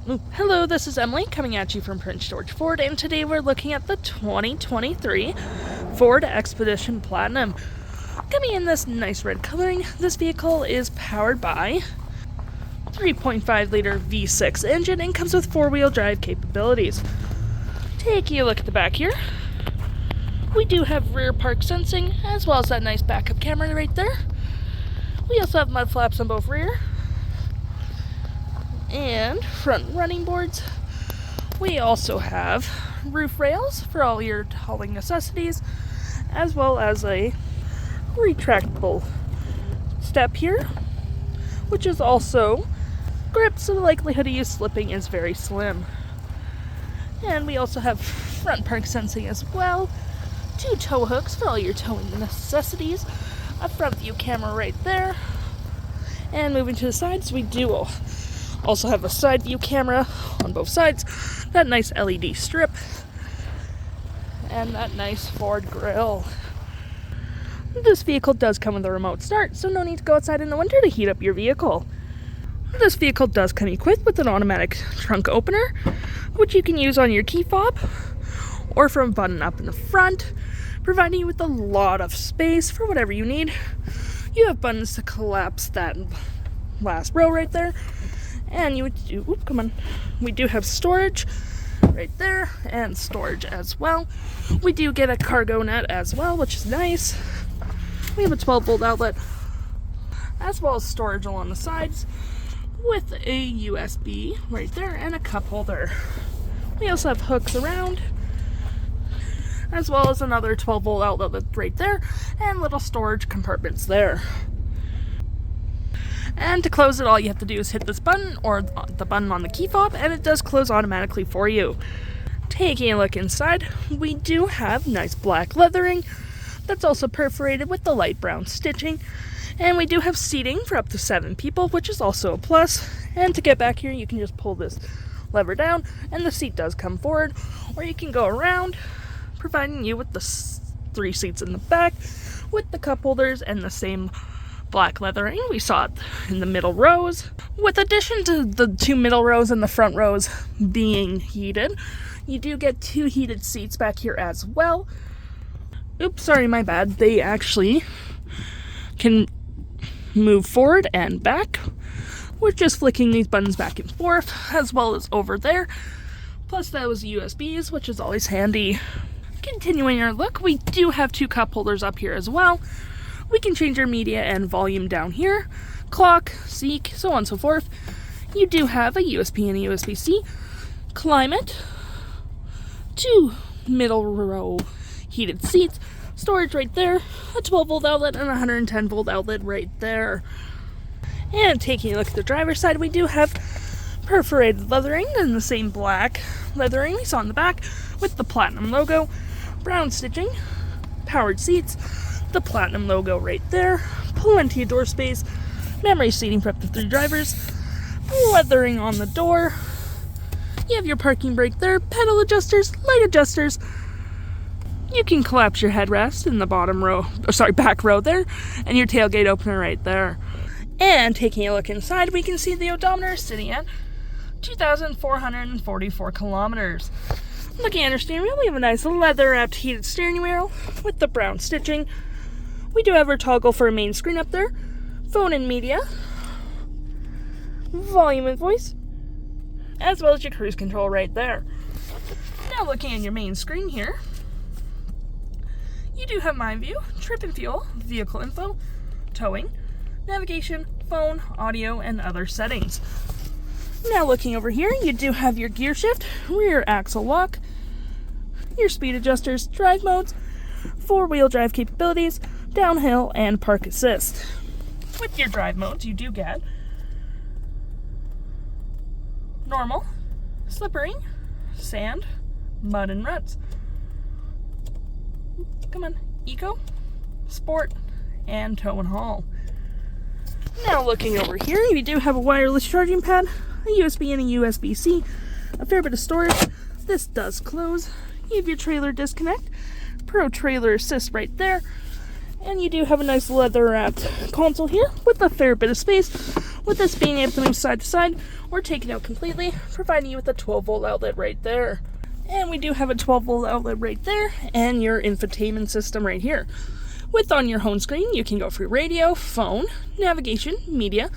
Hello, this is Emily coming at you from Prince George Ford, and today we're looking at the 2023 Ford Expedition Platinum. Coming in this nice red coloring, this vehicle is powered by 3.5 liter V6 engine and comes with 4-wheel drive capabilities. Taking a look at the back here, we do have rear park sensing as well as that nice backup camera right there. We also have mud flaps on both rear and front running boards. We also have roof rails for all your hauling necessities, as well as a retractable step here, which is also gripped, so the likelihood of you slipping is very slim. And we also have front park sensing as well, 2 tow hooks for all your towing necessities, a front view camera right there, and moving to the sides, we do also have a side view camera on both sides, that nice LED strip, and that nice Ford grille. This vehicle does come with a remote start, so no need to go outside in the winter to heat up your vehicle. This vehicle does come equipped with an automatic trunk opener, which you can use on your key fob or from a button up in the front, providing you with a lot of space for whatever you need. You have buttons to collapse that last row right there. And you would do, we do have storage right there and storage as well. We do get a cargo net as well, which is nice. We have a 12-volt outlet as well as storage along the sides with a USB right there and a cup holder. We also have hooks around as well as another 12-volt outlet right there and little storage compartments there. And to close it, all you have to do is hit this button or the button on the key fob, and it does close automatically for you. Taking a look inside, we do have nice black leathering that's also perforated with the light brown stitching. And we do have seating for up to 7 people, which is also a plus. And to get back here, you can just pull this lever down, and the seat does come forward. Or you can go around, providing you with the 3 seats in the back with the cup holders and the same black leathering we saw it in the middle rows. With addition to the 2 middle rows and the front rows being heated, you do get 2 heated seats back here as well. Oops, sorry, my bad. They actually can move forward and back. We're just flicking these buttons back and forth, as well as over there. Plus those USBs, which is always handy. Continuing our look, we do have 2 cup holders up here as well. We can change our media and volume down here, clock, seek, so on and so forth. You do have a USB and a USB-C, climate, 2 middle row heated seats, storage right there, a 12-volt outlet and a 110-volt outlet right there. And taking a look at the driver's side, we do have perforated leathering in the same black leathering we saw in the back with the Platinum logo, brown stitching, powered seats, the Platinum logo right there, plenty of door space, memory seating for up to 3 drivers, leathering on the door. You have your parking brake there, pedal adjusters, light adjusters. You can collapse your headrest in the back row there, and your tailgate opener right there. And taking a look inside, we can see the odometer sitting at 2,444 kilometers. Looking at our steering wheel, we have a nice leather-wrapped heated steering wheel with the brown stitching. We do have our toggle for a main screen up there, phone and media, volume and voice, as well as your cruise control right there. Now looking at your main screen here, you do have My View, trip and fuel, vehicle info, towing, navigation, phone, audio, and other settings. Now looking over here, you do have your gear shift, rear axle lock, your speed adjusters, drive modes, 4-wheel drive capabilities, downhill, and park assist. With your drive modes, you do get normal, slippery, sand, mud and ruts, eco, sport, and tow and haul. Now looking over here, you do have a wireless charging pad, a USB and a USB-C, a fair bit of storage. This does close. You have your trailer disconnect, Pro Trailer Assist right there, and you do have a nice leather wrapped console here with a fair bit of space with this being able to move side to side or take it out completely, providing you with a 12-volt outlet right there. And we do have a 12-volt outlet right there, and your infotainment system right here. With on your home screen, you can go for radio, phone, navigation, media,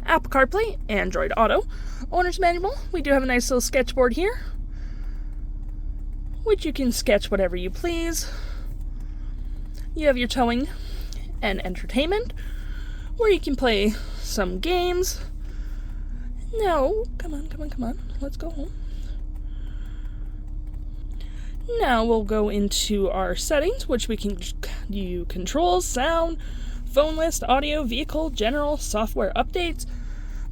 Apple CarPlay, Android Auto, owner's manual. We do have a nice little sketchboard here, which you can sketch whatever you please. You have your towing and entertainment, where you can play some games. No, come on, let's go home. Now we'll go into our settings, which we can do controls, sound, phone list, audio, vehicle, general, software updates,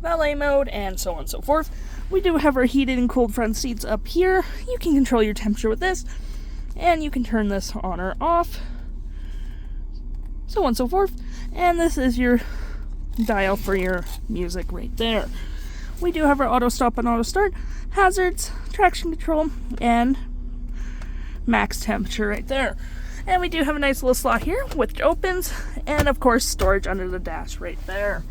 valet mode, and so on and so forth. We do have our heated and cooled front seats up here. You can control your temperature with this, and you can turn this on or off, so on and so forth. And this is your dial for your music right there. We do have our auto stop and auto start, hazards, traction control, and max temperature right there. And we do have a nice little slot here which opens, and of course storage under the dash right there.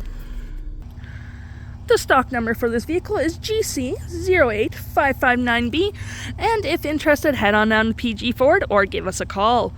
The stock number for this vehicle is GC08559B, and if interested, head on down to PG Ford or give us a call.